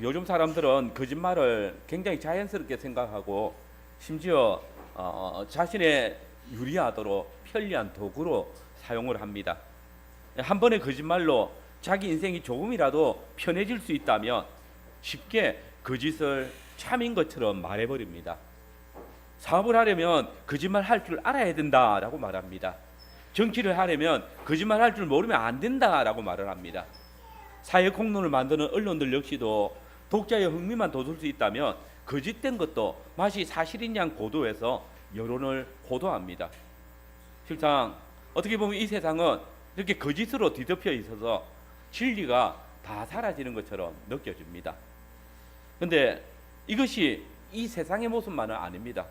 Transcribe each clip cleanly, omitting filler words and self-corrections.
요즘 사람들은 거짓말을 굉장히 자연스럽게 생각하고 심지어 자신의 유리하도록 편리한 도구로 사용을 합니다. 한 번의 거짓말로 자기 인생이 조금이라도 편해질 수 있다면 쉽게 거짓을 참인 것처럼 말해버립니다. 사업을 하려면 거짓말 할 줄 알아야 된다라고 말합니다. 정치를 하려면 거짓말 할 줄 모르면 안 된다라고 말을 합니다. 사회 공론을 만드는 언론들 역시도 독자의 흥미만 돋을 수 있다면 거짓된 것도 마치 사실인 양 보도해서 여론을 호도합니다. 실상 어떻게 보면 이 세상은 이렇게 거짓으로 뒤덮여 있어서 진리가 다 사라지는 것처럼 느껴집니다. 그런데 이것이 이 세상의 모습만은 아닙니다.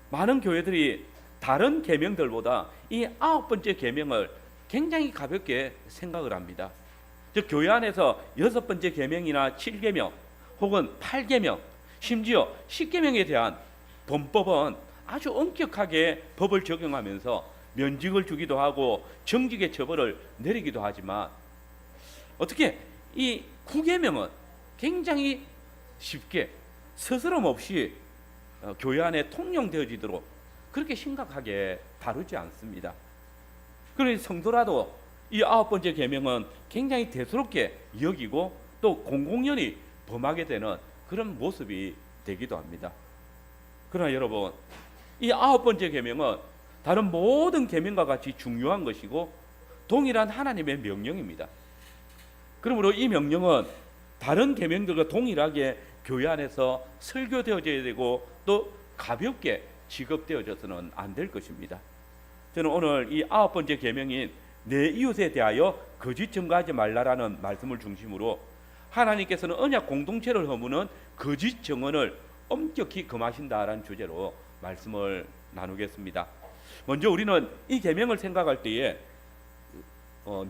많은 교회들이 다른 계명들보다 이 9번째 계명을 굉장히 가볍게 생각을 합니다. 즉 교회 안에서 6번째 계명이나 7계명 혹은 8계명 심지어 10계명에 대한 범법은 아주 엄격하게 법을 적용하면서 면직을 주기도 하고 정직의 처벌을 내리기도 하지만 어떻게 이 9계명은 굉장히 쉽게 스스럼 없이 교회 안에 통용되어지도록 그렇게 심각하게 다루지 않습니다. 그러니 성도라도 이 9번째 계명은 굉장히 대수롭게 여기고 또 공공연히 범하게 되는 그런 모습이 되기도 합니다. 그러나 여러분, 이 9번째 계명은 다른 모든 계명과 같이 중요한 것이고 동일한 하나님의 명령입니다. 그러므로 이 명령은 다른 계명들과 동일하게 교회 안에서 설교되어져야 되고 또 가볍게 지급되어져서는 안 될 것입니다. 저는 오늘 이 9번째 계명인 내 이웃에 대하여 거짓 증거하지 말라라는 말씀을 중심으로 하나님께서는 언약 공동체를 허무는 거짓 증언을 엄격히 금하신다라는 주제로 말씀을 나누겠습니다. 먼저 우리는 이 계명을 생각할 때에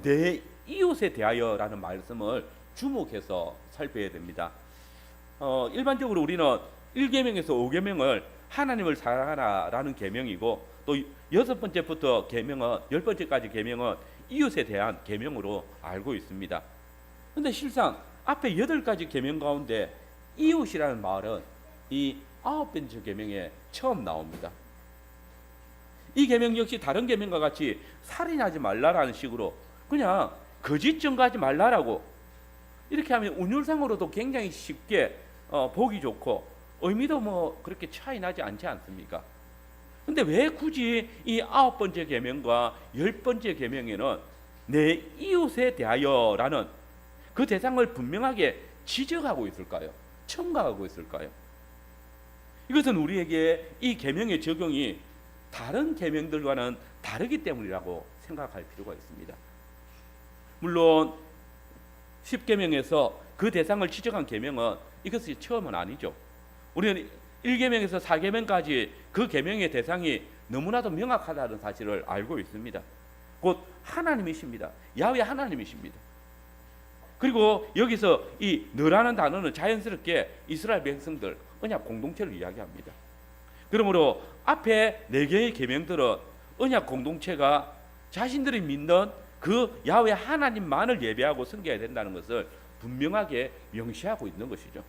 내 이웃에 대하여라는 말씀을 주목해서 살펴야 됩니다. 일반적으로 우리는 1계명에서 5계명을 하나님을 사랑하라라는 계명이고 또 6번째부터 계명은 10번째까지 계명은 이웃에 대한 계명으로 알고 있습니다. 그런데 실상 앞에 8가지 계명 가운데 이웃이라는 말은 이 9번째 계명에 처음 나옵니다. 이 계명 역시 다른 계명과 같이 살인하지 말라라는 식으로 그냥 거짓 증거하지 말라라고 이렇게 하면 운율상으로도 굉장히 쉽게 보기 좋고 의미도 뭐 그렇게 차이 나지 않지 않습니까? 근데 왜 굳이 이 9번째 계명과 10번째 계명에는 내 이웃에 대하여라는 그 대상을 분명하게 지적하고 있을까요? 첨가하고 있을까요? 이것은 우리에게 이 계명의 적용이 다른 계명들과는 다르기 때문이라고 생각할 필요가 있습니다. 물론 10계명에서 그 대상을 지적한 계명은 이것이 처음은 아니죠. 우리는 1계명에서 4계명까지 그 계명의 대상이 너무나도 명확하다는 사실을 알고 있습니다. 곧 하나님이십니다. 야훼 하나님이십니다. 그리고 여기서 이 너라는 단어는 자연스럽게 이스라엘 백성들 언약 공동체를 이야기합니다. 그러므로 앞에 4개의 계명들은 언약 공동체가 자신들이 믿는 그 야훼 하나님만을 예배하고 섬겨야 된다는 것을 분명하게 명시하고 있는 것이죠.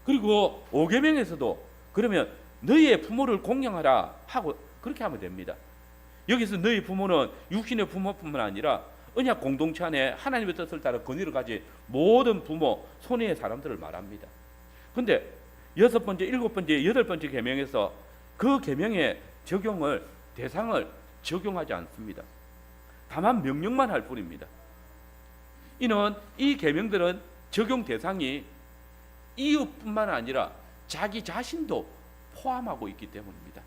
그리고 5계명에서도 그러면 너희의 부모를 공경하라 하고 그렇게 하면 됩니다. 여기서 너희 부모는 육신의 부모뿐만 아니라 언약 공동체 안에 하나님의 뜻을 따라 권위를 가진 모든 부모, 손해의 사람들을 말합니다. 그런데 6번째, 7번째, 8번째 계명에서 그 계명의 대상을 적용하지 않습니다. 다만 명령만 할 뿐입니다. 이는 이 계명들은 적용 대상이 이웃뿐만 아니라 자기 자신도 포함하고 있기 때문입니다.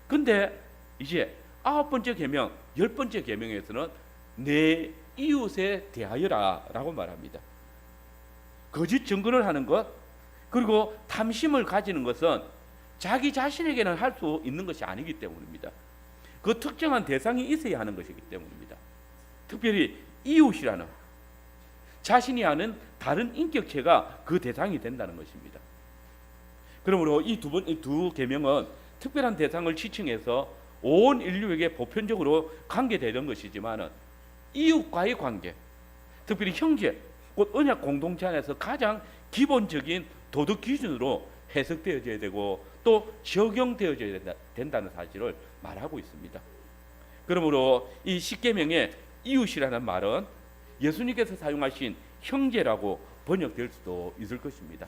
근데 이제 9번째 계명, 10번째 계명에서는 내 이웃에 대하여라 라고 말합니다. 거짓 증거를 하는 것 그리고 탐심을 가지는 것은 자기 자신에게는 할 수 있는 것이 아니기 때문입니다. 그 특정한 대상이 있어야 하는 것이기 때문입니다. 특별히 이웃이라는 자신이 아는 다른 인격체가 그 대상이 된다는 것입니다. 그러므로 이 두 계명은 특별한 대상을 지칭해서 온 인류에게 보편적으로 관계되는 것이지만 이웃과의 관계, 특별히 형제, 곧 언약 공동체 안에서 가장 기본적인 도덕 기준으로 해석되어져야 되고 또 적용되어져야 된다는 사실을 말하고 있습니다. 그러므로 이 십계명의 이웃이라는 말은 예수님께서 사용하신 형제라고 번역될 수도 있을 것입니다.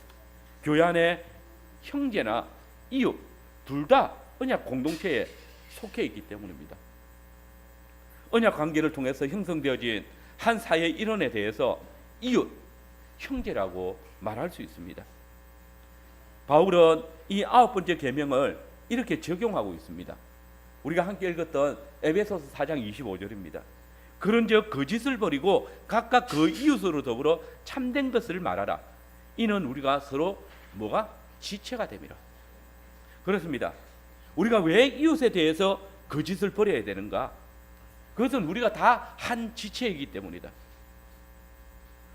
교회 안에 형제나 이웃 둘 다 언약 공동체에 속해 있기 때문입니다. 언약 관계를 통해서 형성되어진 한 사회의 일원에 대해서 이웃, 형제라고 말할 수 있습니다. 바울은 이 9번째 계명을 이렇게 적용하고 있습니다. 우리가 함께 읽었던 에베소서 4장 25절입니다. 그런즉 거짓을 버리고 각각 그 이웃으로 더불어 참된 것을 말하라. 이는 우리가 서로 뭐가 지체가 됨이라. 그렇습니다. 우리가 왜 이웃에 대해서 거짓을 버려야 되는가? 그것은 우리가 다 한 지체이기 때문이다.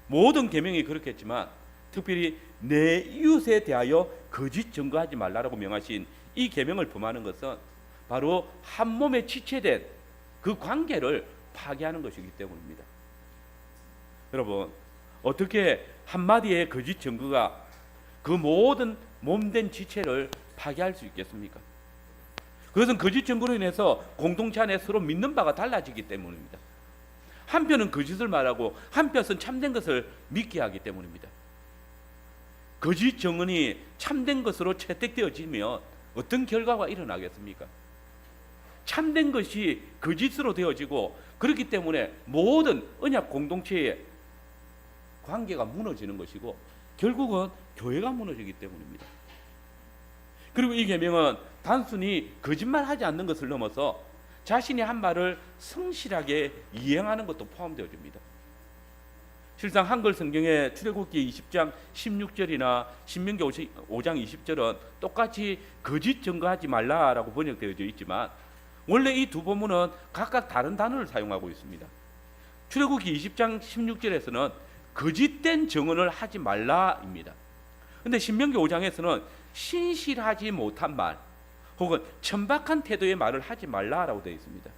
모든 계명이 그렇겠지만 특별히 내 이웃에 대하여 거짓 증거하지 말라라고 명하신 이 계명을 범하는 것은 바로 한 몸에 지체된 그 관계를 파괴하는 것이기 때문입니다. 여러분, 어떻게 한마디의 거짓 증거가 그 모든 몸된 지체를 파괴할 수 있겠습니까? 그것은 거짓 증거로 인해서 공동체 안에 서로 믿는 바가 달라지기 때문입니다. 한편은 거짓을 말하고 한편은 참된 것을 믿게 하기 때문입니다. 거짓 증언이 참된 것으로 채택되어지면 어떤 결과가 일어나겠습니까? 참된 것이 거짓으로 되어지고 그렇기 때문에 모든 언약 공동체의 관계가 무너지는 것이고 결국은 교회가 무너지기 때문입니다. 그리고 이 계명은 단순히 거짓말하지 않는 것을 넘어서 자신이 한 말을 성실하게 이행하는 것도 포함되어집니다. 실상 한글 성경의 출애굽기 20장 16절이나 신명기 5장 20절은 똑같이 거짓 증거하지 말라라고 번역되어져 있지만 원래 이 두 본문은 각각 다른 단어를 사용하고 있습니다. 출애굽기 20장 16절에서는 거짓된 증언을 하지 말라입니다. 그런데 신명기 5장에서는 신실하지 못한 말 혹은 천박한 태도의 말을 하지 말라라고 되어 있습니다.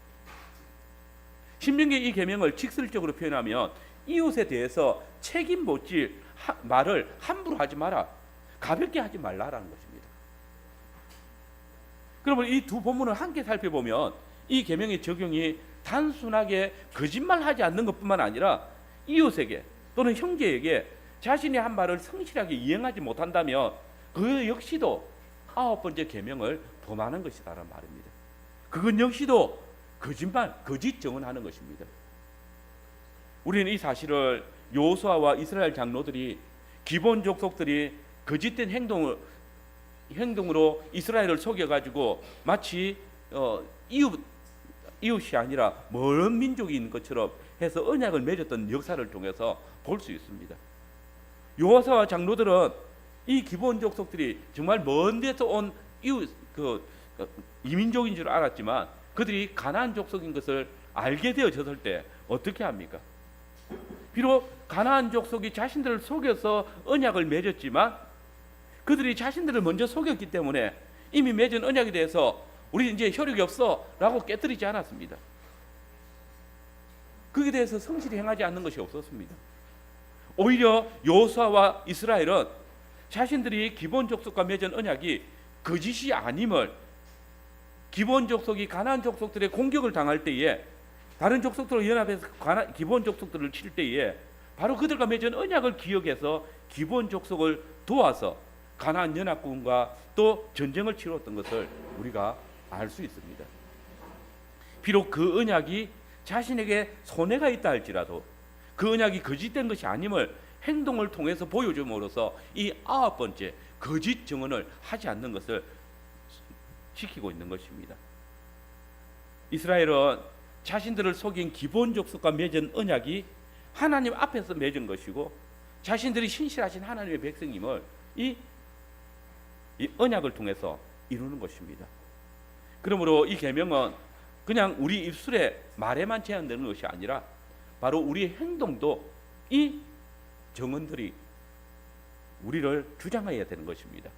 신명기 이 계명을 직설적으로 표현하면 이웃에 대해서 책임 못 질 말을 함부로 하지 마라, 가볍게 하지 말라라는 것입니다. 그러면 이 두 본문을 함께 살펴보면 이 계명의 적용이 단순하게 거짓말하지 않는 것뿐만 아니라 이웃에게 또는 형제에게 자신이 한 말을 성실하게 이행하지 못한다면 그 역시도 9번째 계명을 범하는 것이다라는 말입니다. 그건 역시도 거짓말, 거짓 증언하는 것입니다. 우리는 이 사실을 여호수아와 이스라엘 장로들이 기본 족속들이 거짓된 행동으로 이스라엘을 속여가지고 마치 이웃이 아니라 먼 민족이 있는 것처럼 해서 언약을 맺었던 역사를 통해서 볼 수 있습니다. 여호수아와 장로들은 이 기본 족속들이 정말 먼 데서 온 이민족인 줄 알았지만 그들이 가나안 족속인 것을 알게 되어졌을 때 어떻게 합니까? 비록 가나안 족속이 자신들을 속여서 언약을 맺었지만 그들이 자신들을 먼저 속였기 때문에 이미 맺은 언약에 대해서 우리 이제 효력이 없어 라고 깨뜨리지 않았습니다. 그에 대해서 성실히 행하지 않는 것이 없었습니다. 오히려 여호수아와 이스라엘은 자신들이 기본 족속과 맺은 언약이 거짓이 아님을 기본 족속이 가나안 족속들의 공격을 당할 때에 다른 족속들과 연합해서 기본 족속들을 칠 때에 바로 그들과 맺은 언약을 기억해서 기본 족속을 도와서 가나안 연합군과 또 전쟁을 치렀던 것을 우리가 알 수 있습니다. 비록 그 언약이 자신에게 손해가 있다 할지라도 그 언약이 거짓된 것이 아님을 행동을 통해서 보여줌으로써 이 9번째 거짓 증언을 하지 않는 것을 지키고 있는 것입니다. 이스라엘은 자신들을 속인 기본 족속과 맺은 언약이 하나님 앞에서 맺은 것이고 자신들이 신실하신 하나님의 백성임을 이 언약을 통해서 이루는 것입니다. 그러므로 이 계명은 그냥 우리 입술의 말에만 제한되는 것이 아니라 바로 우리의 행동도 이 정언들이 우리를 주장해야 되는 것입니다.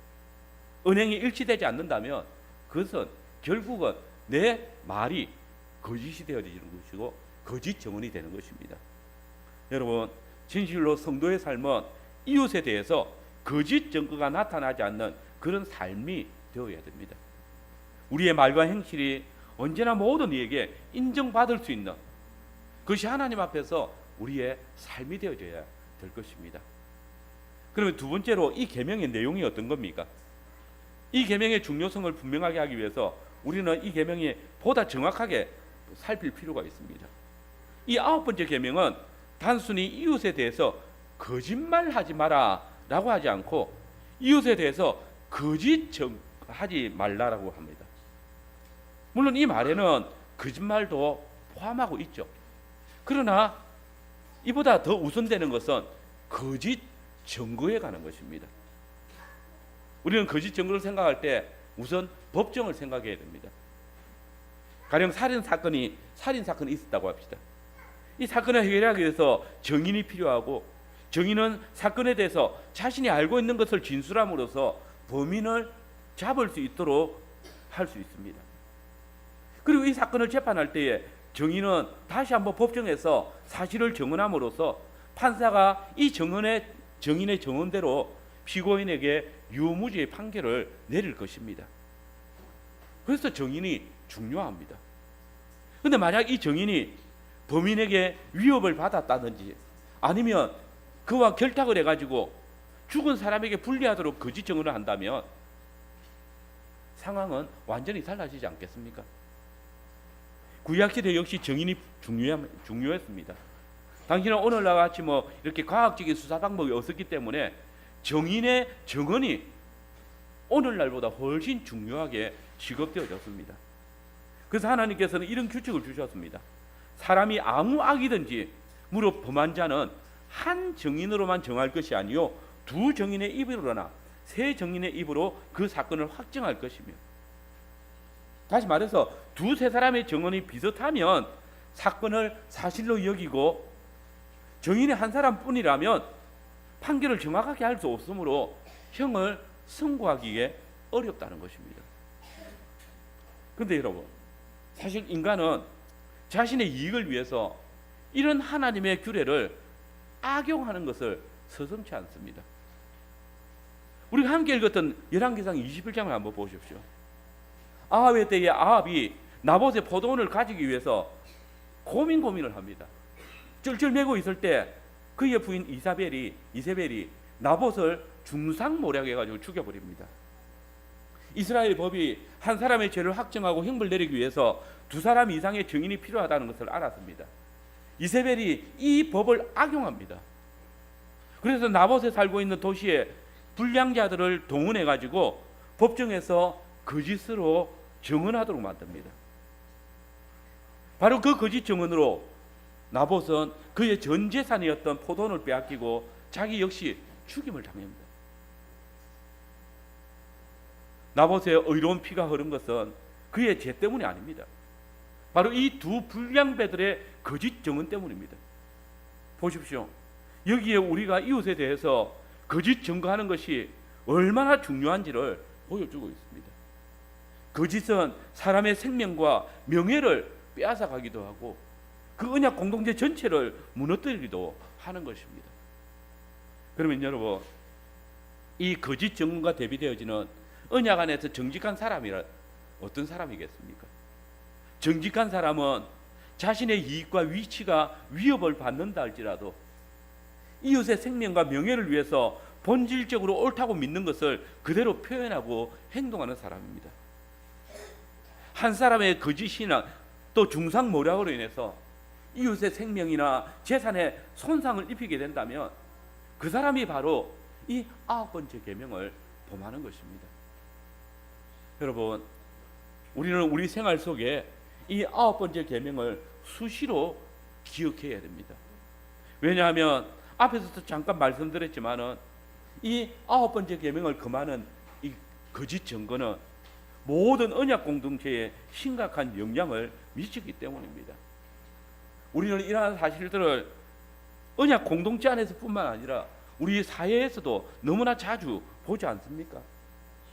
언행이 일치되지 않는다면 그것은 결국은 내 말이 거짓이 되어지는 것이고 거짓 정언이 되는 것입니다. 여러분, 진실로 성도의 삶은 이웃에 대해서 거짓 증거가 나타나지 않는 그런 삶이 되어야 됩니다. 우리의 말과 행실이 언제나 모든 이에게 인정받을 수 있는 그것이 하나님 앞에서 우리의 삶이 되어져야 될 것입니다. 그러면 두 번째로 이 계명의 내용이 어떤 겁니까? 이 계명의 중요성을 분명하게 하기 위해서 우리는 이 계명이 보다 정확하게 살필 필요가 있습니다. 이 9번째 계명은 단순히 이웃에 대해서 거짓말하지 마라 라고 하지 않고 이웃에 대해서 거짓 하지 말라라고 합니다. 물론 이 말에는 거짓말도 포함하고 있죠. 그러나 이보다 더 우선되는 것은 거짓 증거에 관한 것입니다. 우리는 거짓 증거를 생각할 때 우선 법정을 생각해야 됩니다. 가령 살인 사건이 있었다고 합시다. 이 사건을 해결하기 위해서 증인이 필요하고 증인은 사건에 대해서 자신이 알고 있는 것을 진술함으로써 범인을 잡을 수 있도록 할 수 있습니다. 그리고 이 사건을 재판할 때에 증인은 다시 한번 법정에서 사실을 증언함으로써 판사가 이 증인의 증언대로 피고인에게 유무죄의 판결을 내릴 것입니다. 그래서 증인이 중요합니다. 그런데 만약 이 증인이 범인에게 위협을 받았다든지 아니면 그와 결탁을 해가지고 죽은 사람에게 불리하도록 거짓 증언을 한다면 상황은 완전히 달라지지 않겠습니까? 구약시대 역시 증인이 중요했습니다. 당신은 오늘날 같이 이렇게 과학적인 수사 방법이 없었기 때문에 증인의 증언이 오늘날보다 훨씬 중요하게 취급되어졌습니다. 그래서 하나님께서는 이런 규칙을 주셨습니다. 사람이 아무 악이든지 무릇 범한 자는 한 증인으로만 정할 것이 아니요 두 증인의 입으로나 세 증인의 입으로 그 사건을 확정할 것이며, 다시 말해서 두세 사람의 증언이 비슷하면 사건을 사실로 여기고 증인이 한 사람뿐이라면 판결을 정확하게 할 수 없으므로 형을 선고하기에 어렵다는 것입니다. 그런데 여러분, 사실 인간은 자신의 이익을 위해서 이런 하나님의 규례를 악용하는 것을 서슴지 않습니다. 우리가 함께 읽었던 열왕기상 21장을 한번 보십시오. 아합의 때에 아합이 나봇의 포도원을 가지기 위해서 고민을 합니다. 쩔쩔매고 있을 때 그의 부인 이세벨이 나봇을 중상모략해가지고 죽여버립니다. 이스라엘 법이 한 사람의 죄를 확정하고 형벌 내리기 위해서 두 사람 이상의 증인이 필요하다는 것을 알았습니다. 이세벨이 이 법을 악용합니다. 그래서 나봇에 살고 있는 도시에 불량자들을 동원해가지고 법정에서 거짓으로 증언하도록 만듭니다. 바로 그 거짓 증언으로 나봇은 그의 전 재산이었던 포도원을 빼앗기고 자기 역시 죽임을 당합니다. 나봇의 의로운 피가 흐른 것은 그의 죄 때문이 아닙니다. 바로 이 두 불량배들의 거짓 증언 때문입니다. 보십시오. 여기에 우리가 이웃에 대해서 거짓 증거하는 것이 얼마나 중요한지를 보여주고 있습니다. 거짓은 사람의 생명과 명예를 빼앗아가기도 하고 그 언약 공동체 전체를 무너뜨리기도 하는 것입니다. 그러면 여러분, 이 거짓 증언과 대비되어지는 언약 안에서 정직한 사람이란 어떤 사람이겠습니까? 정직한 사람은 자신의 이익과 위치가 위협을 받는다 할지라도 이웃의 생명과 명예를 위해서 본질적으로 옳다고 믿는 것을 그대로 표현하고 행동하는 사람입니다. 한 사람의 거짓이나 또 중상모략으로 인해서 이웃의 생명이나 재산에 손상을 입히게 된다면 그 사람이 바로 이 9번째 계명을 범하는 것입니다. 여러분, 우리는 우리 생활 속에 이 9번째 계명을 수시로 기억해야 됩니다. 왜냐하면 앞에서도 잠깐 말씀드렸지만은 이 9번째 계명을 금하는 이 거짓 증거는 모든 언약 공동체에 심각한 영향을 미치기 때문입니다. 우리는 이러한 사실들을 언약 공동체 안에서뿐만 아니라 우리 사회에서도 너무나 자주 보지 않습니까?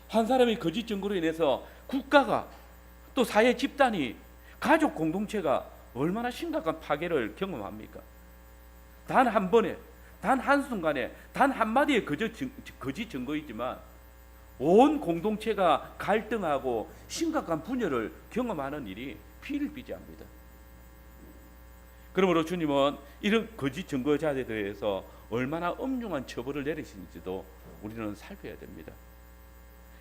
한 사람의 거짓 증거로 인해서 국가가 또 사회 집단이 가족 공동체가 얼마나 심각한 파괴를 경험합니까? 단 한 번에 단 한순간에 단 한마디의 거짓 증거이지만 온 공동체가 갈등하고 심각한 분열을 경험하는 일이 피를 비자합니다. 그러므로 주님은 이런 거짓 증거자들에 대해서 얼마나 엄중한 처벌을 내리시는지도 우리는 살펴야 됩니다.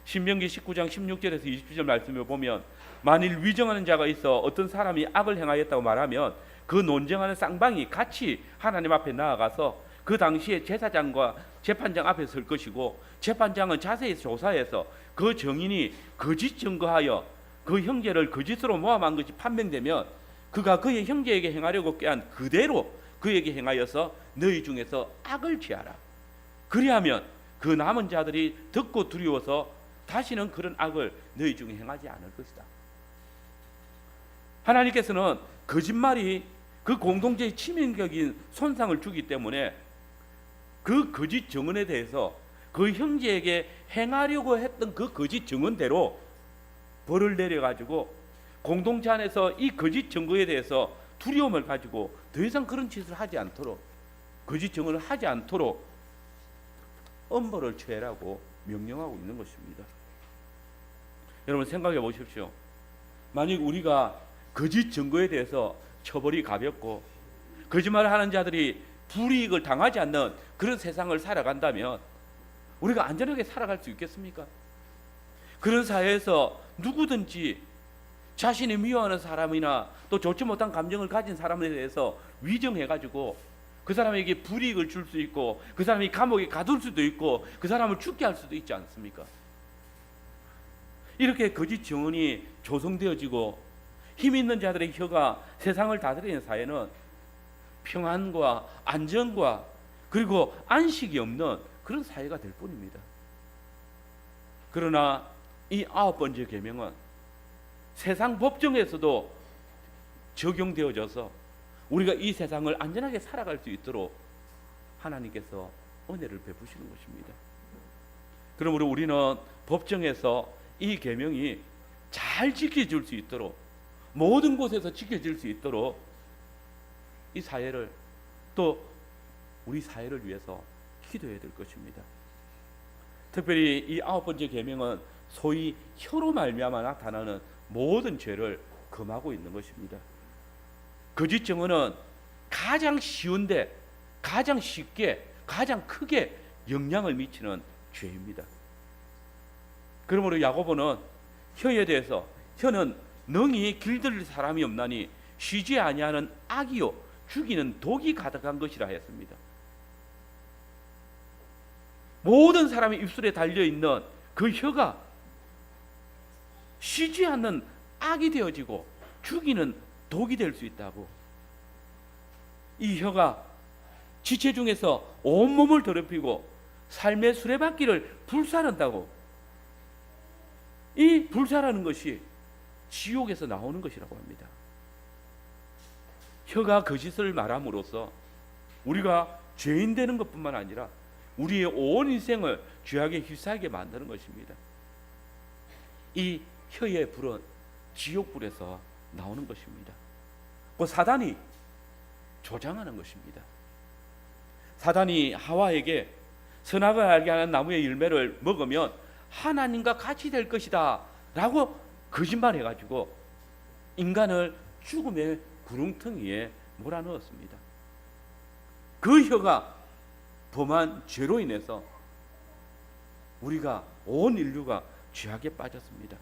신명기 19장 16절에서 20절 말씀을 보면 만일 위정하는 자가 있어 어떤 사람이 악을 행하였다고 말하면 그 논쟁하는 쌍방이 같이 하나님 앞에 나아가서 그 당시에 제사장과 재판장 앞에 설 것이고 재판장은 자세히 조사해서 그 증인이 거짓 증거하여 그 형제를 거짓으로 모함한 것이 판명되면 그가 그의 형제에게 행하려고 꾀한 그대로 그에게 행하여서 너희 중에서 악을 취하라. 그리하면 그 남은 자들이 듣고 두려워서 다시는 그런 악을 너희 중에 행하지 않을 것이다. 하나님께서는 거짓말이 그 공동체의 치명적인 손상을 주기 때문에 그 거짓 증언에 대해서 그 형제에게 행하려고 했던 그 거짓 증언대로 벌을 내려가지고 공동체 안에서 이 거짓 증거에 대해서 두려움을 가지고 더 이상 그런 짓을 하지 않도록, 거짓 증언을 하지 않도록 엄벌을 취하라고 명령하고 있는 것입니다. 여러분 생각해 보십시오. 만약 우리가 거짓 증거에 대해서 처벌이 가볍고 거짓말을 하는 자들이 불이익을 당하지 않는 그런 세상을 살아간다면 우리가 안전하게 살아갈 수 있겠습니까? 그런 사회에서 누구든지 자신이 미워하는 사람이나 또 좋지 못한 감정을 가진 사람에 대해서 위정해가지고 그 사람에게 불이익을 줄 수 있고 그 사람이 감옥에 가둘 수도 있고 그 사람을 죽게 할 수도 있지 않습니까? 이렇게 거짓 증언이 조성되어지고 힘 있는 자들의 혀가 세상을 다스리는 사회는 평안과 안정과 그리고 안식이 없는 그런 사회가 될 뿐입니다. 그러나 이 9번째 계명은 세상 법정에서도 적용되어져서 우리가 이 세상을 안전하게 살아갈 수 있도록 하나님께서 은혜를 베푸시는 것입니다. 그러므로 우리는 법정에서 이 계명이 잘 지켜질 수 있도록 모든 곳에서 지켜질 수 있도록 이 사회를 또 우리 사회를 위해서 기도해야 될 것입니다. 특별히 이 9번째 계명은 소위 혀로 말미암아 나타나는 모든 죄를 금하고 있는 것입니다. 거짓 증언은 가장 쉬운데 가장 쉽게 가장 크게 영향을 미치는 죄입니다. 그러므로 야고보는 혀에 대해서 혀는 능히 길들일 사람이 없나니 쉬지 아니하는 악이요 죽이는 독이 가득한 것이라 했습니다. 모든 사람의 입술에 달려있는 그 혀가 쉬지 않는 악이 되어지고 죽이는 독이 될 수 있다고. 이 혀가 지체 중에서 온몸을 더럽히고 삶의 수레바퀴를 불살한다고. 이 불살하는 것이 지옥에서 나오는 것이라고 합니다. 혀가 거짓을 말함으로써 우리가 죄인 되는 것뿐만 아니라 우리의 온 인생을 죄악에 휩싸이게 만드는 것입니다. 이 혀의 불은 지옥불에서 나오는 것입니다. 그 사단이 조장하는 것입니다. 사단이 하와에게 선악을 알게 하는 나무의 열매를 먹으면 하나님과 같이 될 것이다 라고 거짓말해가지고 인간을 죽음의 구렁텅이에 몰아넣었습니다. 그 혀가 범한 죄로 인해서 우리가 온 인류가 죄악에 빠졌습니다.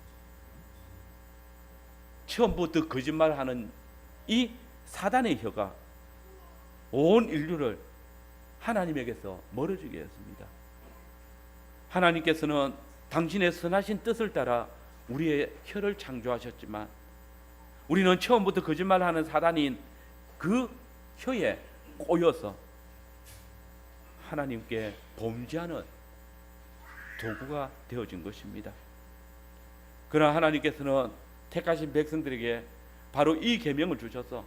처음부터 거짓말하는 이 사단의 혀가 온 인류를 하나님에게서 멀어지게 했습니다. 하나님께서는 당신의 선하신 뜻을 따라 우리의 혀를 창조하셨지만 우리는 처음부터 거짓말하는 사단인 그 혀에 꼬여서 하나님께 범죄하는 도구가 되어진 것입니다. 그러나 하나님께서는 택하신 백성들에게 바로 이 계명을 주셔서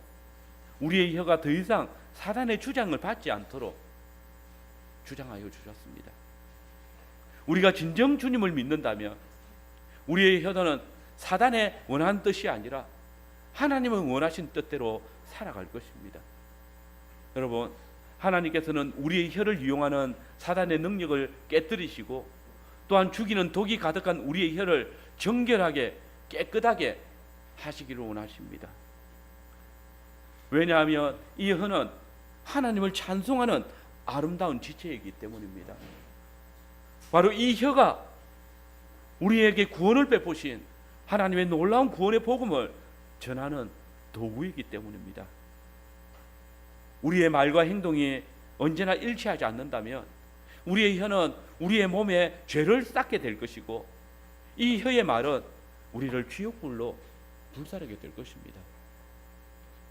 우리의 혀가 더 이상 사단의 주장을 받지 않도록 주장하여 주셨습니다. 우리가 진정 주님을 믿는다면 우리의 혀는 사단의 원하는 뜻이 아니라 하나님의 원하신 뜻대로 살아갈 것입니다. 여러분, 하나님께서는 우리의 혀를 이용하는 사단의 능력을 깨뜨리시고 또한 죽이는 독이 가득한 우리의 혀를 정결하게 깨끗하게 하시기를 원하십니다. 왜냐하면 이 혀는 하나님을 찬송하는 아름다운 지체이기 때문입니다. 바로 이 혀가 우리에게 구원을 베푸신 하나님의 놀라운 구원의 복음을 전하는 도구이기 때문입니다. 우리의 말과 행동이 언제나 일치하지 않는다면 우리의 혀는 우리의 몸에 죄를 쌓게 될 것이고 이 혀의 말은 우리를 지옥불로 불사르게 될 것입니다.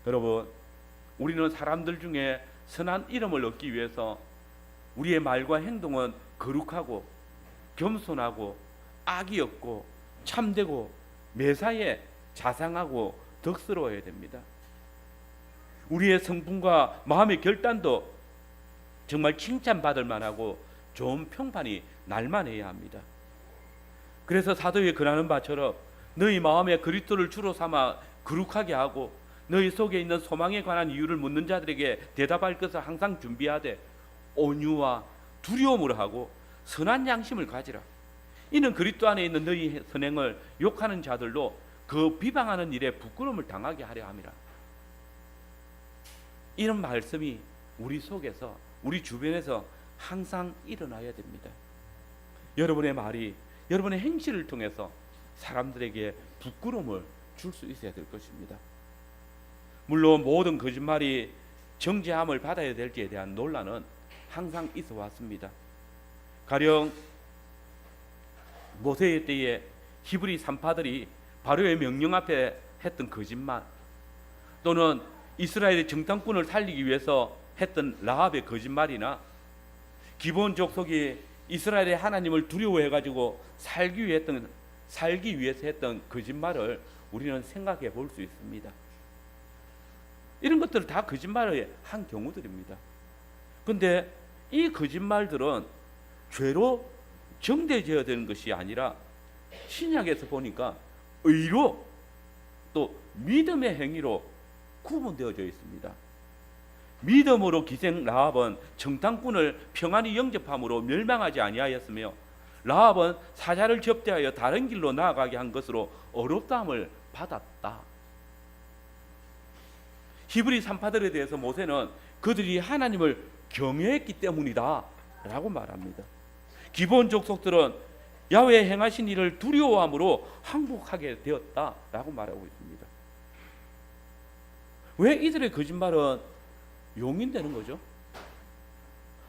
여러분, 우리는 사람들 중에 선한 이름을 얻기 위해서 우리의 말과 행동은 거룩하고 겸손하고 악이 없고 참되고 매사에 자상하고 덕스러워야 됩니다. 우리의 성품과 마음의 결단도 정말 칭찬받을 만하고 좋은 평판이 날만해야 합니다. 그래서 사도에 권하는 바처럼 너희 마음에 그리스도를 주로 삼아 거룩하게 하고 너희 속에 있는 소망에 관한 이유를 묻는 자들에게 대답할 것을 항상 준비하되 온유와 두려움으로 하고 선한 양심을 가지라. 이는 그리스도 안에 있는 너희 선행을 욕하는 자들로 그 비방하는 일에 부끄러움을 당하게 하려 함이라. 이런 말씀이 우리 속에서 우리 주변에서 항상 일어나야 됩니다. 여러분의 말이 여러분의 행실을 통해서 사람들에게 부끄러움을 줄 수 있어야 될 것입니다. 물론 모든 거짓말이 정죄함을 받아야 될지에 대한 논란은 항상 있어 왔습니다. 가령 모세의 때에 히브리 산파들이 바로의 명령 앞에 했던 거짓말, 또는 이스라엘의 정탐꾼을 살리기 위해서 했던 라합의 거짓말이나 기브온 족속이 이스라엘의 하나님을 두려워해가지고 살기 위해서 했던 거짓말을 우리는 생각해 볼 수 있습니다. 이런 것들은 다 거짓말의 한 경우들입니다. 그런데 이 거짓말들은 죄로 정죄되어야 되는 것이 아니라 신약에서 보니까 의로 또 믿음의 행위로 구분되어져 있습니다. 믿음으로 기생 라합은 정탐꾼을 평안히 영접함으로 멸망하지 아니하였으며 라합은 사자를 접대하여 다른 길로 나아가게 한 것으로 어렵다함을 받았다. 히브리 산파들에 대해서 모세는 그들이 하나님을 경외했기 때문이다 라고 말합니다. 기브온 족속들은 야훼의 행하신 일을 두려워함으로 항복하게 되었다 라고 말하고 있습니다. 왜 이들의 거짓말은 용인되는 거죠?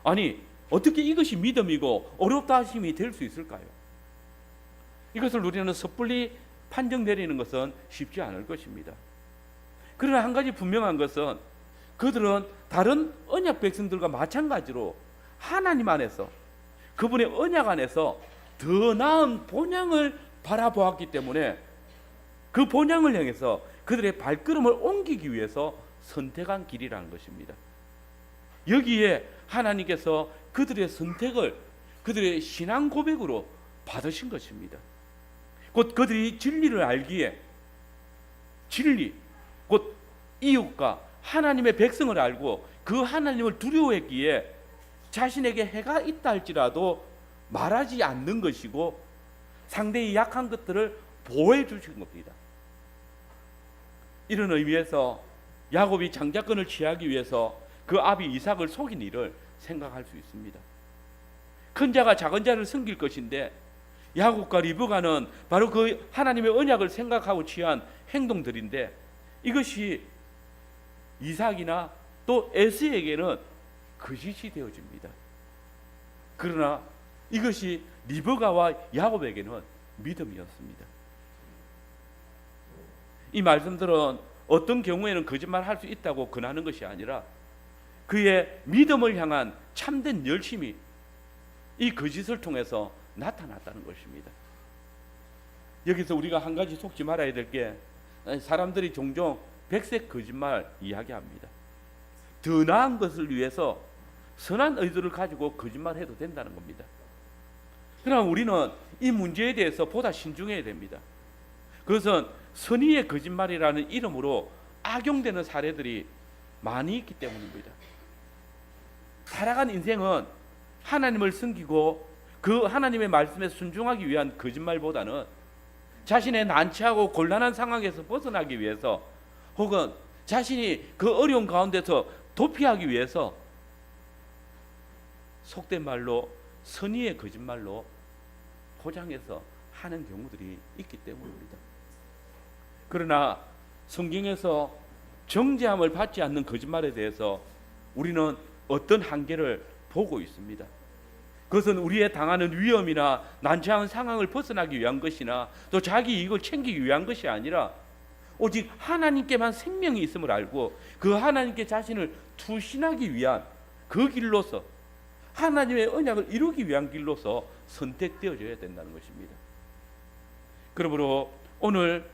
아니, 어떻게 이것이 믿음이고 어렵다 하심이 될 수 있을까요? 이것을 우리는 섣불리 판정 내리는 것은 쉽지 않을 것입니다. 그러나 한 가지 분명한 것은 그들은 다른 언약 백성들과 마찬가지로 하나님 안에서, 그분의 언약 안에서 더 나은 본향을 바라보았기 때문에 그 본향을 향해서 그들의 발걸음을 옮기기 위해서 선택한 길이라는 것입니다. 여기에 하나님께서 그들의 선택을 그들의 신앙 고백으로 받으신 것입니다. 곧 그들이 진리를 알기에, 진리 곧 이웃과 하나님의 백성을 알고 그 하나님을 두려워했기에 자신에게 해가 있다 할지라도 말하지 않는 것이고 상대의 약한 것들을 보호해 주신 겁니다. 이런 의미에서 야곱이 장자권을 취하기 위해서 그 아비 이삭을 속인 일을 생각할 수 있습니다. 큰 자가 작은 자를 섬길 것인데 야곱과 리브가는 바로 그 하나님의 언약을 생각하고 취한 행동들인데 이것이 이삭이나 또 에서에게는 거짓이 되어집니다. 그러나 이것이 리브가와 야곱에게는 믿음이었습니다. 이 말씀들은 어떤 경우에는 거짓말할 수 있다고 권하는 것이 아니라 그의 믿음을 향한 참된 열심이 이 거짓을 통해서 나타났다는 것입니다. 여기서 우리가 한 가지 속지 말아야 될 게, 사람들이 종종 백색 거짓말 이야기합니다. 더 나은 것을 위해서 선한 의도를 가지고 거짓말해도 된다는 겁니다. 그러나 우리는 이 문제에 대해서 보다 신중해야 됩니다. 그것은 선의의 거짓말이라는 이름으로 악용되는 사례들이 많이 있기 때문입니다. 살아간 인생은 하나님을 섬기고 그 하나님의 말씀에 순종하기 위한 거짓말보다는 자신의 난처하고 곤란한 상황에서 벗어나기 위해서 혹은 자신이 그 어려운 가운데서 도피하기 위해서 속된 말로 선의의 거짓말로 포장해서 하는 경우들이 있기 때문입니다. 그러나 성경에서 정죄함을 받지 않는 거짓말에 대해서 우리는 어떤 한계를 보고 있습니다. 그것은 우리의 당하는 위험이나 난처한 상황을 벗어나기 위한 것이나 또 자기 이익을 챙기기 위한 것이 아니라 오직 하나님께만 생명이 있음을 알고 그 하나님께 자신을 투신하기 위한 그 길로서 하나님의 언약을 이루기 위한 길로서 선택되어져야 된다는 것입니다. 그러므로 오늘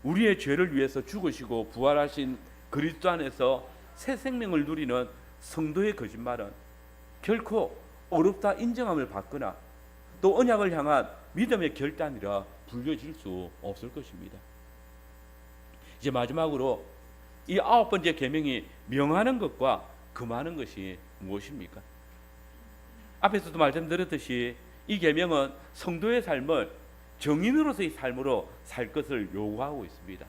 우리의 죄를 위해서 죽으시고 부활하신 그리스도 안에서 새 생명을 누리는 성도의 거짓말은 결코 어렵다 인정함을 받거나 또 언약을 향한 믿음의 결단이라 불려질 수 없을 것입니다. 이제 마지막으로 이 9번째 계명이 명하는 것과 금하는 것이 무엇입니까? 앞에서도 말씀드렸듯이 이 계명은 성도의 삶을 정인으로서의 삶으로 살 것을 요구하고 있습니다.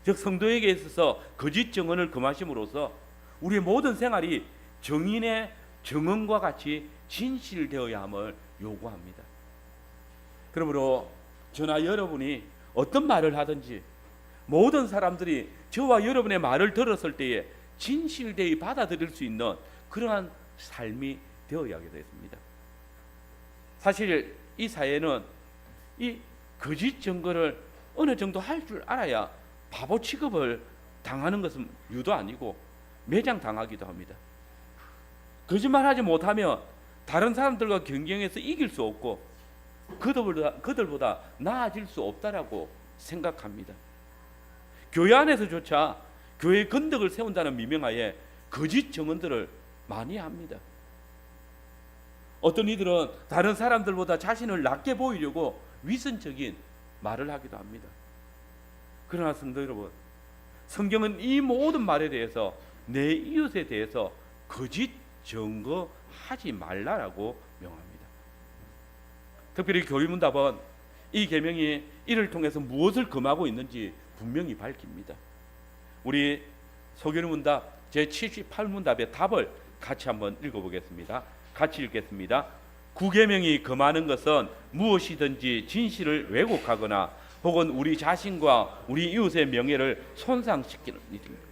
즉 성도에게 있어서 거짓 정언을 금하심으로써 우리의 모든 생활이 정인의 정언과 같이 진실되어야 함을 요구합니다. 그러므로 저나 여러분이 어떤 말을 하든지 모든 사람들이 저와 여러분의 말을 들었을 때에 진실되이 받아들일 수 있는 그러한 삶이 되어야 하겠습니다. 사실 이 사회는 이 거짓 증거를 어느 정도 할 줄 알아야 바보 취급을 당하는 것은 유도 아니고 매장 당하기도 합니다. 거짓말하지 못하면 다른 사람들과 경쟁해서 이길 수 없고 그들보다 나아질 수 없다라고 생각합니다. 교회 안에서조차 교회의 건덕을 세운다는 미명하에 거짓 증언들을 많이 합니다. 어떤 이들은 다른 사람들보다 자신을 낮게 보이려고 위선적인 말을 하기도 합니다. 그러나 성도 여러분, 성경은 이 모든 말에 대해서 내 이웃에 대해서 거짓 증거하지 말라라고 명합니다. 특별히 교리문답은 이 계명이 이를 통해서 무엇을 금하고 있는지 분명히 밝힙니다. 우리 소교리문답 제78문답의 답을 같이 한번 읽어보겠습니다. 같이 읽겠습니다. 구계명이 금하는 것은 무엇이든지 진실을 왜곡하거나 혹은 우리 자신과 우리 이웃의 명예를 손상시키는 일입니다.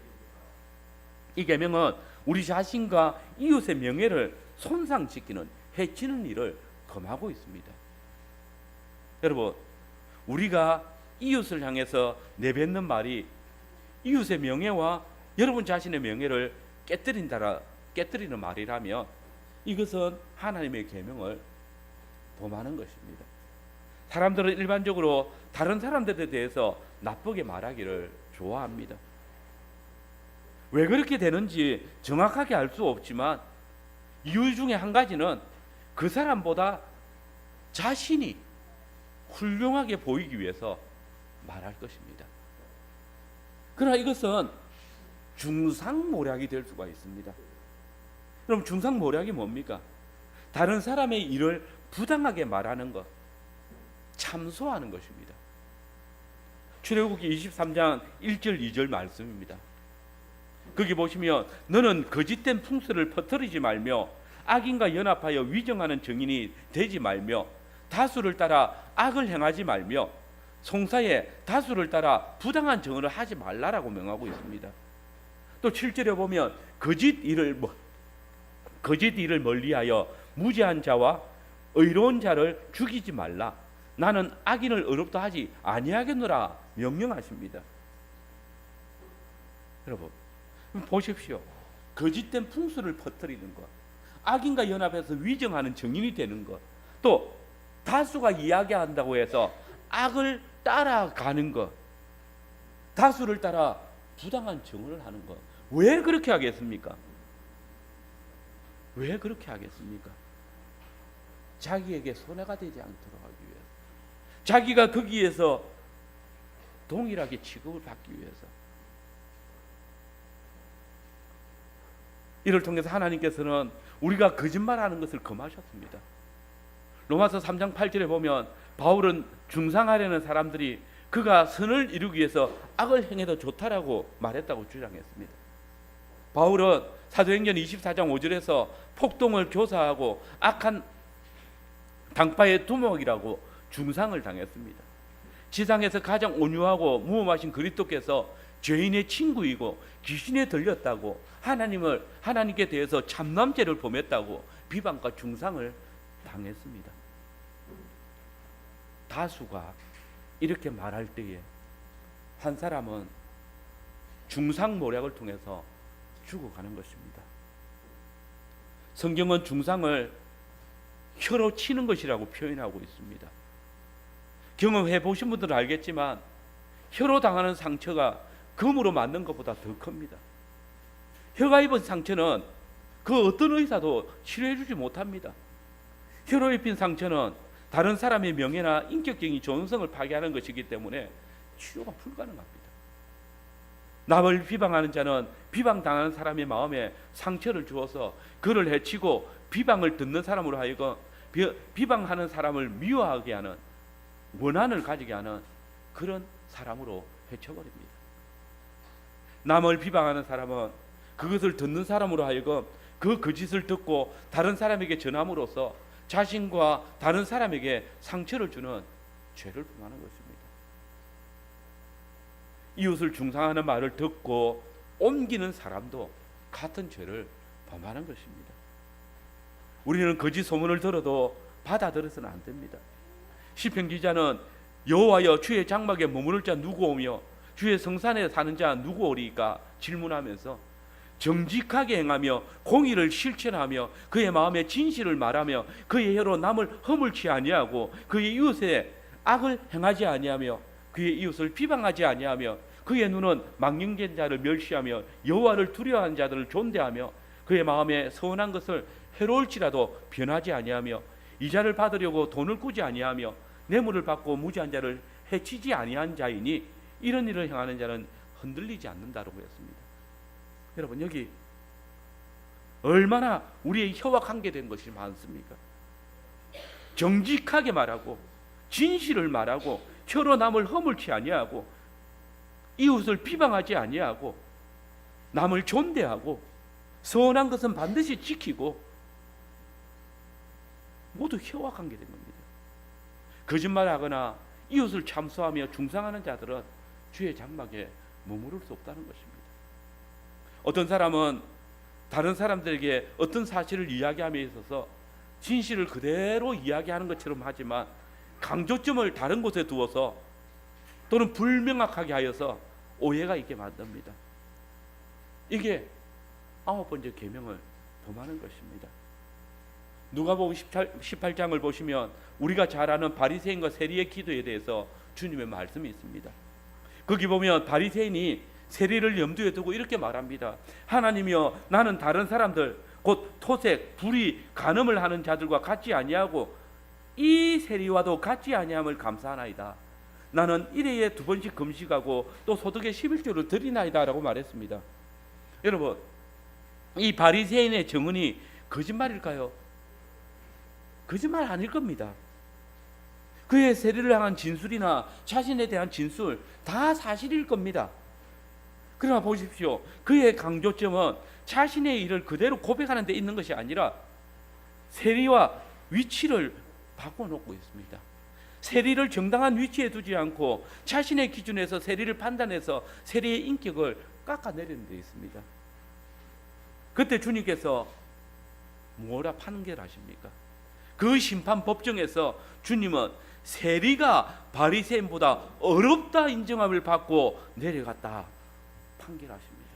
이 계명은 우리 자신과 이웃의 명예를 손상시키는 해치는 일을 금하고 있습니다. 여러분, 우리가 이웃을 향해서 내뱉는 말이 이웃의 명예와 여러분 자신의 명예를 깨뜨리는 말이라면 이것은 하나님의 계명을 범하는 것입니다. 사람들은 일반적으로 다른 사람들에 대해서 나쁘게 말하기를 좋아합니다. 왜 그렇게 되는지 정확하게 알 수 없지만 이유 중에 한 가지는 그 사람보다 자신이 훌륭하게 보이기 위해서 말할 것입니다. 그러나 이것은 중상모략이 될 수가 있습니다. 그럼 중상모략이 뭡니까? 다른 사람의 일을 부당하게 말하는 것, 참소하는 것입니다. 출애굽기 23장 1절 2절 말씀입니다. 거기 보시면 너는 거짓된 풍수를 퍼뜨리지 말며 악인과 연합하여 위정하는 증인이 되지 말며 다수를 따라 악을 행하지 말며 송사에 다수를 따라 부당한 증언을 하지 말라라고 명하고 있습니다. 또 7절에 보면 거짓 일을 멀리하여 무죄한 자와 의로운 자를 죽이지 말라. 나는 악인을 의롭다 하지 아니하겠노라 명령하십니다. 여러분 보십시오. 거짓된 풍수를 퍼뜨리는 것, 악인과 연합해서 위정하는 증인이 되는 것, 또 다수가 이야기한다고 해서 악을 따라가는 것, 다수를 따라 부당한 증언을 하는 것, 왜 그렇게 하겠습니까? 왜 그렇게 하겠습니까? 자기에게 손해가 되지 않도록 하기 위해서, 자기가 거기에서 동일하게 취급을 받기 위해서. 이를 통해서 하나님께서는 우리가 거짓말하는 것을 금하셨습니다. 로마서 3장 8절에 보면 바울은 중상하려는 사람들이 그가 선을 이루기 위해서 악을 행해도 좋다라고 말했다고 주장했습니다. 바울은 사도행전 24장 5절에서 폭동을 교사하고 악한 당파의 두목이라고 중상을 당했습니다. 지상에서 가장 온유하고 무엄하신 그리스도께서 죄인의 친구이고 귀신에 들렸다고 하나님께 대해서 참남죄를 범했다고 비방과 중상을 당했습니다. 다수가 이렇게 말할 때에 한 사람은 중상모략을 통해서 죽어가는 것입니다. 성경은 중상을 혀로 치는 것이라고 표현하고 있습니다. 경험해 보신 분들은 알겠지만 혀로 당하는 상처가 금으로 맞는 것보다 더 큽니다. 혀가 입은 상처는 그 어떤 의사도 치료해 주지 못합니다. 혀로 입힌 상처는 다른 사람의 명예나 인격적인 존엄성을 파괴하는 것이기 때문에 치료가 불가능합니다. 남을 비방하는 자는 비방당하는 사람의 마음에 상처를 주어서 그를 해치고 비방을 듣는 사람으로 하여금 비방하는 사람을 미워하게 하는, 원한을 가지게 하는 그런 사람으로 해쳐버립니다. 남을 비방하는 사람은 그것을 듣는 사람으로 하여금 그 거짓을 듣고 다른 사람에게 전함으로써 자신과 다른 사람에게 상처를 주는 죄를 범하는 것입니다. 이웃을 중상하는 말을 듣고 옮기는 사람도 같은 죄를 범하는 것입니다. 우리는 거짓 소문을 들어도 받아들여서는 안 됩니다. 시편 기자는 여호와여 주의 장막에 머무를 자 누구 오며 주의 성산에 사는 자 누구 오리까 질문하면서 정직하게 행하며 공의를 실천하며 그의 마음에 진실을 말하며 그의 혀로 남을 허물치 아니하고 그의 이웃에 악을 행하지 아니하며 그의 이웃을 비방하지 아니하며 그의 눈은 망령된 자를 멸시하며 여호와를 두려워하는 자들을 존대하며 그의 마음에 선한 것을 해로울지라도 변하지 아니하며 이자를 받으려고 돈을 꾸지 아니하며 뇌물을 받고 무지한 자를 해치지 아니한 자이니 이런 일을 행하는 자는 흔들리지 않는다라고 했습니다. 여러분, 여기 얼마나 우리의 혀와 관계된 것이 많습니까? 정직하게 말하고 진실을 말하고 혀로 남을 허물치 아니하고 이웃을 비방하지 아니하고 남을 존대하고 선한 것은 반드시 지키고 모두 혀와 관계된 겁니다. 거짓말하거나 이웃을 참소하며 중상하는 자들은 주의 장막에 머무를 수 없다는 것입니다. 어떤 사람은 다른 사람들에게 어떤 사실을 이야기함에 있어서 진실을 그대로 이야기하는 것처럼 하지만 강조점을 다른 곳에 두어서 또는 불명확하게 하여서 오해가 있게 만듭니다. 이게 9번째 계명을 범하는 것입니다. 누가복음 18장을 보시면 우리가 잘 아는 바리새인과 세리의 기도에 대해서 주님의 말씀이 있습니다. 거기 보면 바리새인이 세리를 염두에 두고 이렇게 말합니다. 하나님이여, 나는 다른 사람들 곧 토색, 불의, 간음을 하는 자들과 같지 아니하고 이 세리와도 같지 아니함을 감사하나이다. 나는 일회에 2번씩 금식하고 또 소득의 11조를 드리나이다 라고 말했습니다. 여러분, 이 바리새인의 증언이 거짓말일까요? 거짓말 아닐 겁니다. 그의 세리를 향한 진술이나 자신에 대한 진술 다 사실일 겁니다. 그러나 보십시오. 그의 강조점은 자신의 일을 그대로 고백하는 데 있는 것이 아니라 세리와 위치를 바꿔놓고 있습니다. 세리를 정당한 위치에 두지 않고 자신의 기준에서 세리를 판단해서 세리의 인격을 깎아내리는 데 있습니다. 그때 주님께서 뭐라 판결하십니까? 그 심판 법정에서 주님은 세리가 바리새인보다 어렵다 인정함을 받고 내려갔다 판결하십니다.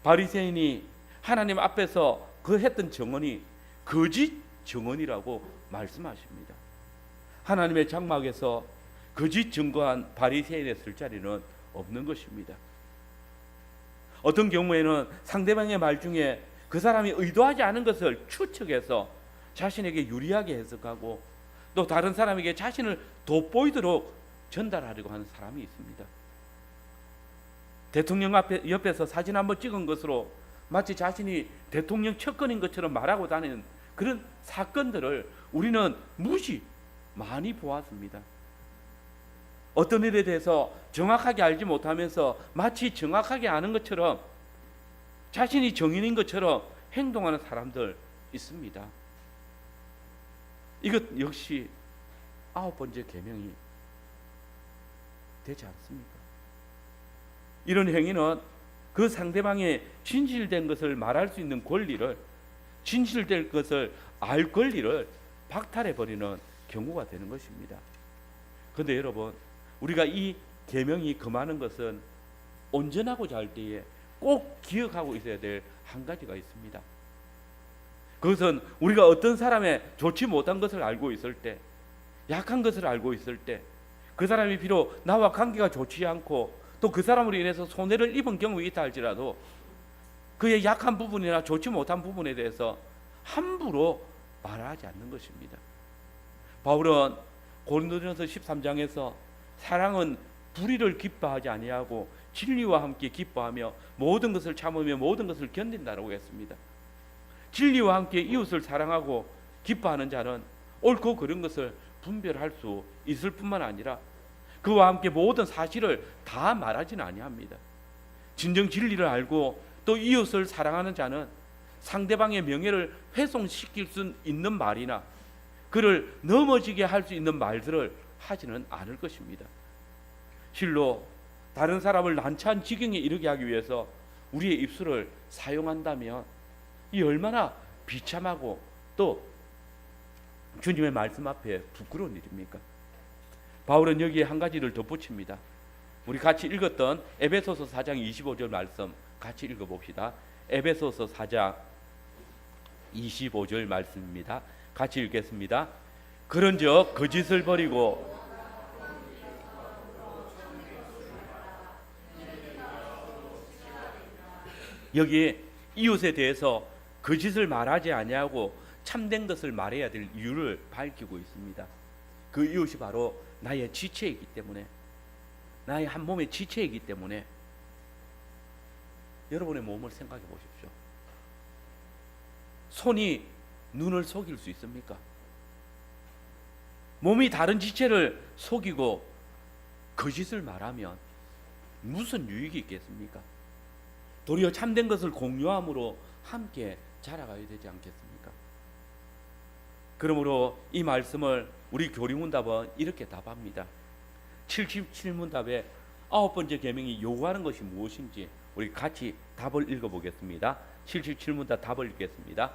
바리새인이 하나님 앞에서 그 했던 증언이 거짓 증언이라고 말씀하십니다. 하나님의 장막에서 거짓 증거한 바리새인의 쓸 자리는 없는 것입니다. 어떤 경우에는 상대방의 말 중에 그 사람이 의도하지 않은 것을 추측해서 자신에게 유리하게 해석하고 또 다른 사람에게 자신을 돋보이도록 전달하려고 하는 사람이 있습니다. 대통령 앞에 옆에서 사진 한번 찍은 것으로 마치 자신이 대통령 측근인 것처럼 말하고 다니는 그런 사건들을 우리는 많이 보았습니다. 어떤 일에 대해서 정확하게 알지 못하면서 마치 정확하게 아는 것처럼 자신이 정인인 것처럼 행동하는 사람들 있습니다. 이것 역시 9번째 계명이 되지 않습니까? 이런 행위는 그 상대방의 진실된 것을 말할 수 있는 권리를, 진실될 것을 알 권리를 박탈해버리는 경우가 되는 것입니다. 그런데 여러분, 우리가 이 계명이 금하는 것은 온전하고자 할 때에 꼭 기억하고 있어야 될 한 가지가 있습니다. 그것은 우리가 어떤 사람의 좋지 못한 것을 알고 있을 때, 약한 것을 알고 있을 때, 그 사람이 비록 나와 관계가 좋지 않고 또 그 사람으로 인해서 손해를 입은 경우가 있다 할지라도 그의 약한 부분이나 좋지 못한 부분에 대해서 함부로 말하지 않는 것입니다. 바울은 고린도전서 13장에서 사랑은 불의를 기뻐하지 아니하고 진리와 함께 기뻐하며 모든 것을 참으며 모든 것을 견딘다라고 했습니다. 진리와 함께 이웃을 사랑하고 기뻐하는 자는 옳고 그른 것을 분별할 수 있을 뿐만 아니라 그와 함께 모든 사실을 다 말하지는 아니합니다. 진정 진리를 알고 또 이웃을 사랑하는 자는 상대방의 명예를 훼손시킬 수 있는 말이나 그를 넘어지게 할 수 있는 말들을 하지는 않을 것입니다. 실로 다른 사람을 난처한 지경에 이르게 하기 위해서 우리의 입술을 사용한다면 이 얼마나 비참하고 또 주님의 말씀 앞에 부끄러운 일입니까? 바울은 여기에 한 가지를 덧붙입니다. 우리 같이 읽었던 에베소서 4장 25절 말씀 같이 읽어봅시다. 에베소서 4장 25절 말씀입니다. 같이 읽겠습니다. 그런즉 거짓을 버리고 여기 이웃에 대해서 거짓을 말하지 아니하고 참된 것을 말해야 될 이유를 밝히고 있습니다. 그 이웃이 바로 나의 지체이기 때문에, 나의 한 몸의 지체이기 때문에. 여러분의 몸을 생각해 보십시오. 손이 눈을 속일 수 있습니까? 몸이 다른 지체를 속이고 거짓을 말하면 무슨 유익이 있겠습니까? 도리어 참된 것을 공유함으로 함께 자라가야 되지 않겠습니까? 그러므로 이 말씀을 우리 교리문답은 이렇게 답합니다. 77문답의 9번째 계명이 요구하는 것이 무엇인지 우리 같이 답을 읽어보겠습니다. 77문답 답을 읽겠습니다.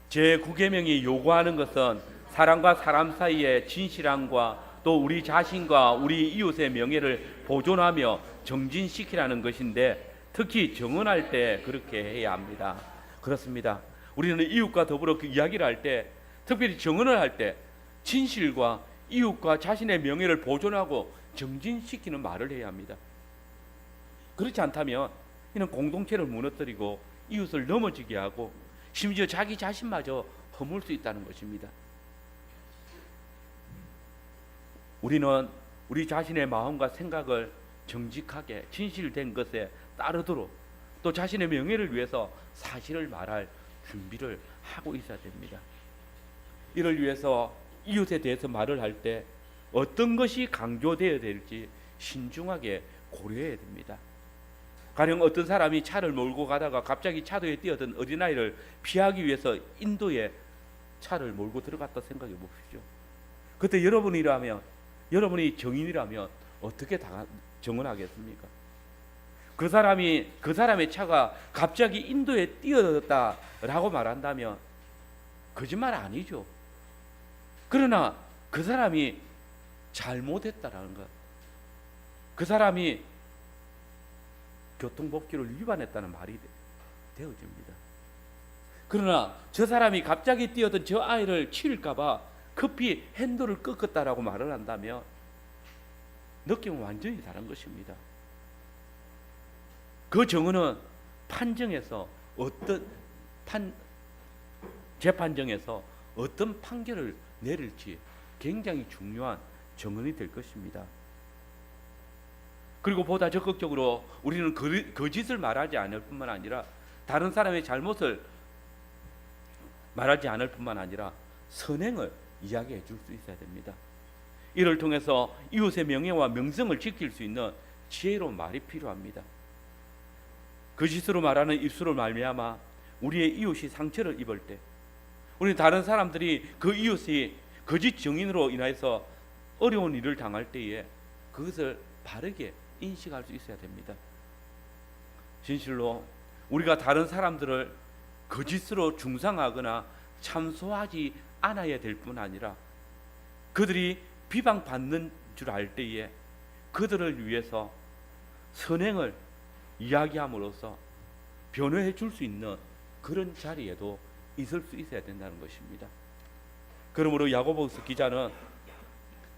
제9계명이 요구하는 것은 사람과 사람 사이의 진실함과 또 우리 자신과 우리 이웃의 명예를 보존하며 정진시키라는 것인데 특히 정언할 때 그렇게 해야 합니다. 그렇습니다. 우리는 이웃과 더불어 그 이야기를 할 때, 특별히 정언을 할 때 진실과 이웃과 자신의 명예를 보존하고 정진시키는 말을 해야 합니다. 그렇지 않다면 이는 공동체를 무너뜨리고 이웃을 넘어지게 하고 심지어 자기 자신마저 허물 수 있다는 것입니다. 우리는 우리 자신의 마음과 생각을 정직하게 진실된 것에 따르도록 또 자신의 명예를 위해서 사실을 말할 준비를 하고 있어야 됩니다. 이를 위해서 이웃에 대해서 말을 할 때 어떤 것이 강조되어야 될지 신중하게 고려해야 됩니다. 가령 어떤 사람이 차를 몰고 가다가 갑자기 차도에 뛰어든 어린아이를 피하기 위해서 인도에 차를 몰고 들어갔다 생각해 보십시오. 그때 여러분이 정인이라면 어떻게 정언하겠습니까? 그 사람의 차가 갑자기 인도에 뛰어들었다라고 말한다면 거짓말 아니죠. 그러나 그 사람이 잘못했다라는 것, 그 사람이 교통법규를 위반했다는 말이 되어집니다. 그러나 저 사람이 갑자기 뛰어든 저 아이를 치일까봐 급히 핸들을 꺾었다라고 말을 한다면 느낌은 완전히 다른 것입니다. 그 정언은 재판정에서 어떤 판결을 내릴지 굉장히 중요한 정언이 될 것입니다. 그리고 보다 적극적으로 우리는 거짓을 말하지 않을 뿐만 아니라 다른 사람의 잘못을 말하지 않을 뿐만 아니라 선행을 이야기해 줄 수 있어야 됩니다. 이를 통해서 이웃의 명예와 명성을 지킬 수 있는 지혜로운 말이 필요합니다. 거짓으로 말하는 입술을 말미암아 우리의 이웃이 상처를 입을 때, 우리 다른 사람들이 그 이웃이 거짓 증인으로 인해서 어려운 일을 당할 때에 그것을 바르게 인식할 수 있어야 됩니다. 진실로 우리가 다른 사람들을 거짓으로 중상하거나 참소하지 않아야 될 뿐 아니라 그들이 비방받는 줄 알 때에 그들을 위해서 선행을 이야기함으로써 변호해 줄 수 있는 그런 자리에도 있을 수 있어야 된다는 것입니다. 그러므로 야고보서 기자는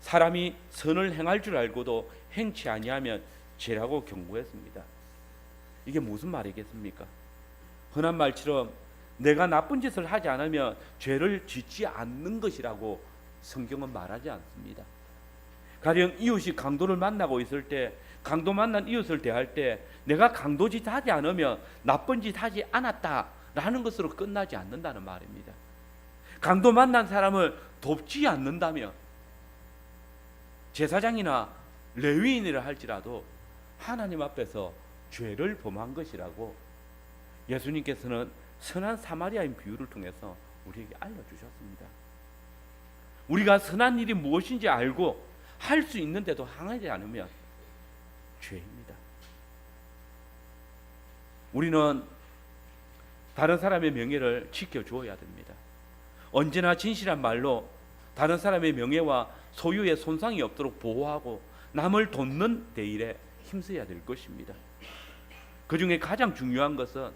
사람이 선을 행할 줄 알고도 행치 아니하면 죄라고 경고했습니다. 이게 무슨 말이겠습니까? 흔한 말처럼 내가 나쁜 짓을 하지 않으면 죄를 짓지 않는 것이라고 성경은 말하지 않습니다. 가령 이웃이 강도를 만나고 있을 때, 강도 만난 이웃을 대할 때 내가 강도 짓 하지 않으면 나쁜 짓 하지 않았다라는 것으로 끝나지 않는다는 말입니다. 강도 만난 사람을 돕지 않는다면 제사장이나 레위인이라 할지라도 하나님 앞에서 죄를 범한 것이라고 예수님께서는 선한 사마리아인 비유를 통해서 우리에게 알려주셨습니다. 우리가 선한 일이 무엇인지 알고 할 수 있는데도 행하지 않으면 죄입니다. 우리는 다른 사람의 명예를 지켜주어야 됩니다. 언제나 진실한 말로 다른 사람의 명예와 소유에 손상이 없도록 보호하고 남을 돕는 대일에 힘써야 될 것입니다. 그 중에 가장 중요한 것은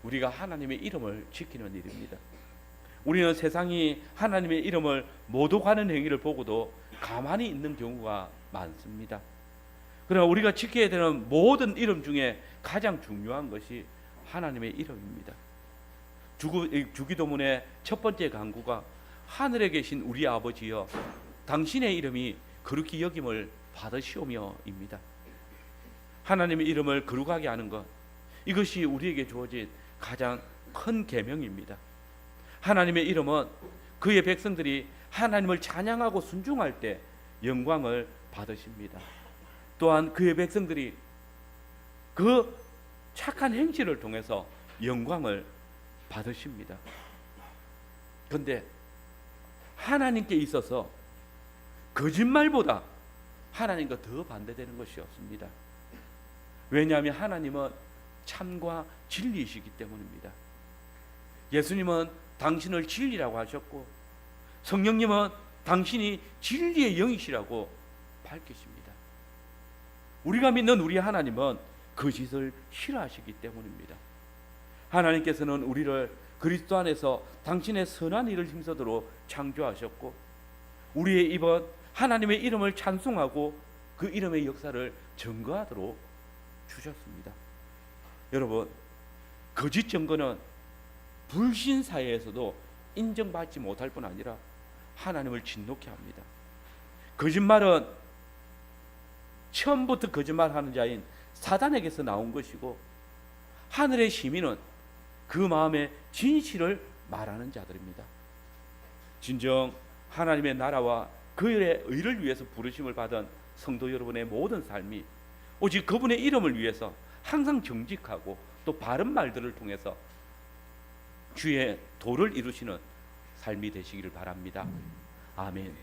우리가 하나님의 이름을 지키는 일입니다. 우리는 세상이 하나님의 이름을 모독하는 행위를 보고도 가만히 있는 경우가 많습니다. 그러나 우리가 지켜야 되는 모든 이름 중에 가장 중요한 것이 하나님의 이름입니다. 주기도문의 첫 번째 간구가 하늘에 계신 우리 아버지여 당신의 이름이 거룩히 여김을 받으시오며입니다. 하나님의 이름을 거룩하게 하는 것, 이것이 우리에게 주어진 가장 큰 계명입니다. 하나님의 이름은 그의 백성들이 하나님을 찬양하고 순종할 때 영광을 받으십니다. 또한 그의 백성들이 그 착한 행실을 통해서 영광을 받으십니다. 그런데 하나님께 있어서 거짓말보다 하나님과 더 반대되는 것이 없습니다. 왜냐하면 하나님은 참과 진리이시기 때문입니다. 예수님은 당신을 진리라고 하셨고 성령님은 당신이 진리의 영이시라고 밝히십니다. 우리가 믿는 우리 하나님은 거짓을 싫어하시기 때문입니다. 하나님께서는 우리를 그리스도 안에서 당신의 선한 일을 힘쓰도록 창조하셨고 우리의 입은 하나님의 이름을 찬송하고 그 이름의 역사를 증거하도록 주셨습니다. 여러분, 거짓 증거는 불신 사회에서도 인정받지 못할 뿐 아니라 하나님을 진노케 합니다. 거짓말은 처음부터 거짓말하는 자인 사단에게서 나온 것이고 하늘의 시민은 그 마음의 진실을 말하는 자들입니다. 진정 하나님의 나라와 그의 의를 위해서 부르심을 받은 성도 여러분의 모든 삶이 오직 그분의 이름을 위해서 항상 정직하고 또 바른 말들을 통해서 주의 도를 이루시는 삶이 되시기를 바랍니다. 아멘.